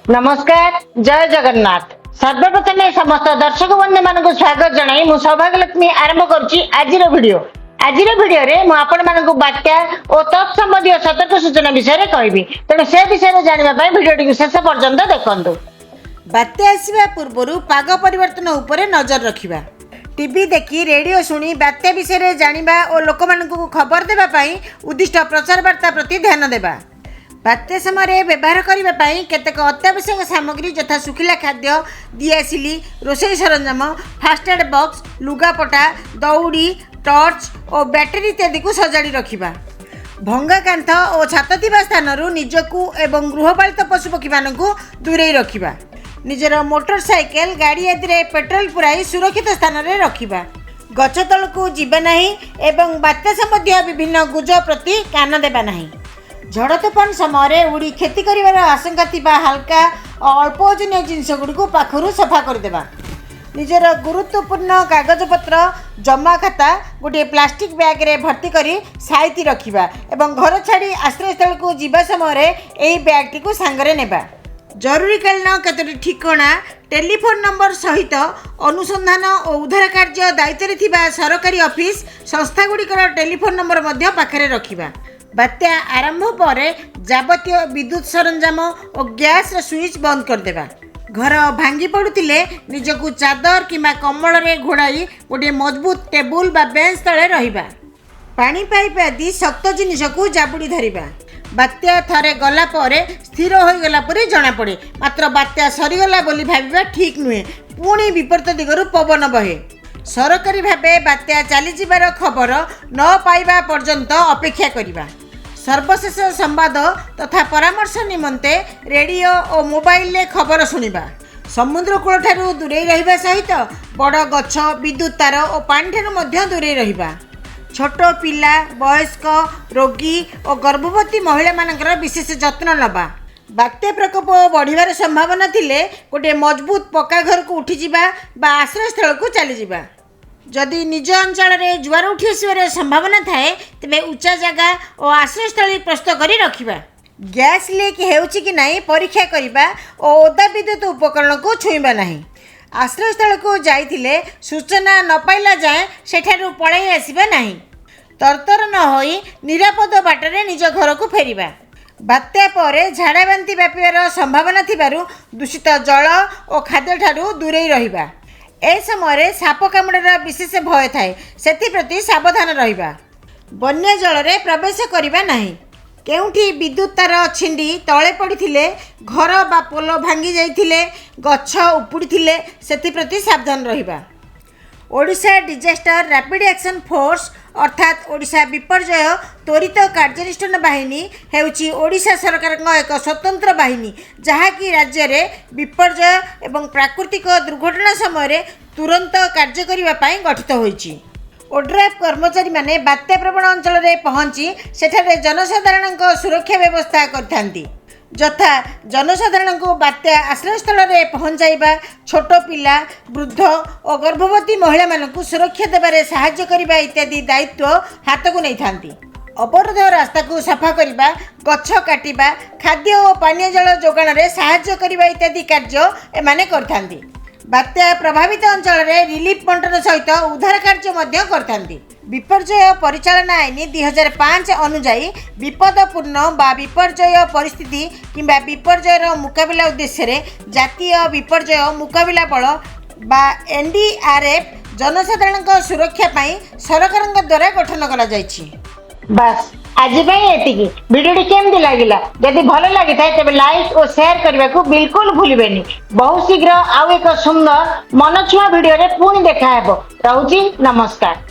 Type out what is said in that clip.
नमस्कार जय जगन्नाथ। सर्वप्रथम समस्त दर्शक बंधु मान स्वागत जनाई मु सौभाग्यलक्ष्मी आरंभ करुच्ची आज वीडियो रे मु आपण मानकु बात्या और तत्संबंधी सतर्क सूचना विषय कहबी तेणु से विषय जानिबा पई वीडियो टी शेष पर्यंत देखंतु। बात्या आसीबा पूर्वरु पाग परिवर्तन उपरे नजर रखिबा, टीवी देखी रेडियो शुणी बात्या विषय जानिबा और लोक मानकु खबर देबा पई उद्दिष्ट प्रचार वार्ता प्रति ध्यान देबा। बात्या समय व्यवहार करने केतेक अत्यावश्यक सामग्री यथा सुखिला खाद्य, दिआसिली, रोषेई सरंजाम, फास्ट एड बॉक्स, लुगापटा, दौड़ी, टर्च और बैटेरी इत्यादि को सजाड़ी रखिबा। भंगा कांथ और छात थिबा स्थानरू निजकू एवं गृहपालित पशुपक्षी मानकू दूरेई रखिबा। निजर मोटरसाइकेल गाड़ी आदि पेट्रोल पुराई सुरक्षित स्थान रे रखिबा। गछ तलकू जीवा नहीं एवं बात्या संबंधी विभिन्न गुजब प्रति कान देबा नहीं। झड़ तूफान समय उड़ी क्षति कर आशंका थिबा हल्का और अल्प ओजनिया जिनस गुड़ पाखु सफा करदेबा। निजर गुरुत्वपूर्ण कागजपत्र जमा खाता गोटे प्लास्टिक बैग रे भर्ती करी साइती रखिबा एवं घर छाड़ी आश्रयस्थल को जीवा समय एही बैग टी को सांगरे नेबा। जरूरीकालीन केतोटी ठिकाना टेलीफोन नंबर सहित अनुसंधान और उद्धार कार्य दायित्व थिबा सरकारी ऑफिस संस्था गुड़िकर टेलीफोन नंबर मध्य पाखरे रखिबा। बात्या आरंभ पर जावतीय विद्युत सरंजाम और गैस स्विच बंद करदेबा। घर भांगी पड़ुतिले निजकू चादर किंबा कम्बल रे घोड़ाई गोटे मजबूत टेबुल बा बेंच तले रहिबा। पानी पाइप आदि शक्त जिनिस को जाबुड़ी धरिबा। बात्या थरे गला परे स्थिर हो गला परे जना पड़े, मात्र बात्या सरीगला बोली भाबिबा ठीक नुहे। पुणी विपरीत दिगरु पवन बहे। सरकारी भावे बात्या चली जिबार खबर न पाइबा पर्यंत अपेक्षा करिबा। सर्वशेष संवाद तथा परामर्श निमंते रेडियो और मोबाइल ले खबर सुनिबा। समुद्र कूल ठारू दूरे रहिबा सहित बड़ गछ, विद्युत तार और पानी ठारू मध्य दूरे रहिबा। छोट पिला, वयस्क, रोगी और गर्भवती महिला मानकर विशेष जत्न नबा। बात्या प्रकोप बढ़िबार संभावना थिले गोटे मजबूत पक्का घर को उठी जिबा बा आश्रयस्थल को चली जिबा। जदि निज अंचल में जुआर उठी आसबार संभावना थाए तेबे उच्चा जगह और आश्रयस्थल प्रस्तुत करी रखिबा। गैस लीक हेउची कि नहीं परीक्षा करिबा और ओदा विद्युत उपकरण को छुईबा नहीं। आश्रयस्थल को जाइथिले सूचना न पाइला जाए सेठारु पळाई आसीबा नहीं। तरतर न होई निरापद बाटरे निज घर को फेरिबा। बात्या परे झाड़ा बांति व्यापिबार संभावना थिबारु दूषित जल और खाद्य ठारू दूरे रहिबा। ए समय साप कामुड़ार विशेष भय थाए, सेप्रति सावधान रहिबा। बन्या जल रे प्रवेश करिबा नहीं। केउठी विद्युत तार छिंडी तले पड़िथिले, घर बा पोल भांगी जाइथिले, गछ उपुड़िथिले सेप्रति सावधान रहिबा। Odisha disaster rapid action force अर्थात ओडिशा विपर्यय त्वरित कार्यानुष्ठान बाहिनी हेउची ओडिशा सरकार एक स्वतंत्र बाहिनी जहाँकि राज्य में विपर्यय एवं प्राकृतिक दुर्घटना समय तुरंत कार्य करने गठित होइछि। ओड्राफ कर्मचारी माने बात्या प्रवण अंचल में पहुँची सेठारे जनसाधारण सुरक्षा व्यवस्था करथांती। यथा जनसाधारण को बात्या आश्रयस्थल में पहुँचाइबा, छोट पिला, वृद्ध और गर्भवती महिला मानकु सुरक्षा देबारे सहाय्य करिबा इत्यादि दायित्व हाथ को नहीं थांती। अवरोध रास्ता को सफा करिबा, गछ काटिबा, खाद्य और पानीय जल जोगाण रे सहाय्य करिबा इत्यादि कार्य एमाने करथांती। बात्या प्रभावित अंचल में रिलीफ बंटन सहित उद्धार कार्य मध्य करथांती। विपर्यय परिचालना आईन 2005 अनुजाई विपदपूर्ण बा विपर्यय परिस्थिति किंबा विपर्ययर मुकाबिला उद्देश्य जातीय विपर्यय मुकाबिला बल बा एनडीआरएफ जनसाधारण सुरक्षा पाई सरकार द्वारा गठन करा जायछि। बस आज वीडियो केमती लगिला जदि भल लगी था तेज लाइक और शेयर करने को बिल्कुल भूलिबेनी। बहुत शीघ्र आउ एक सुंदर मन छुआ वीडियो रे पुणी देखा हेबो। रहूची नमस्कार।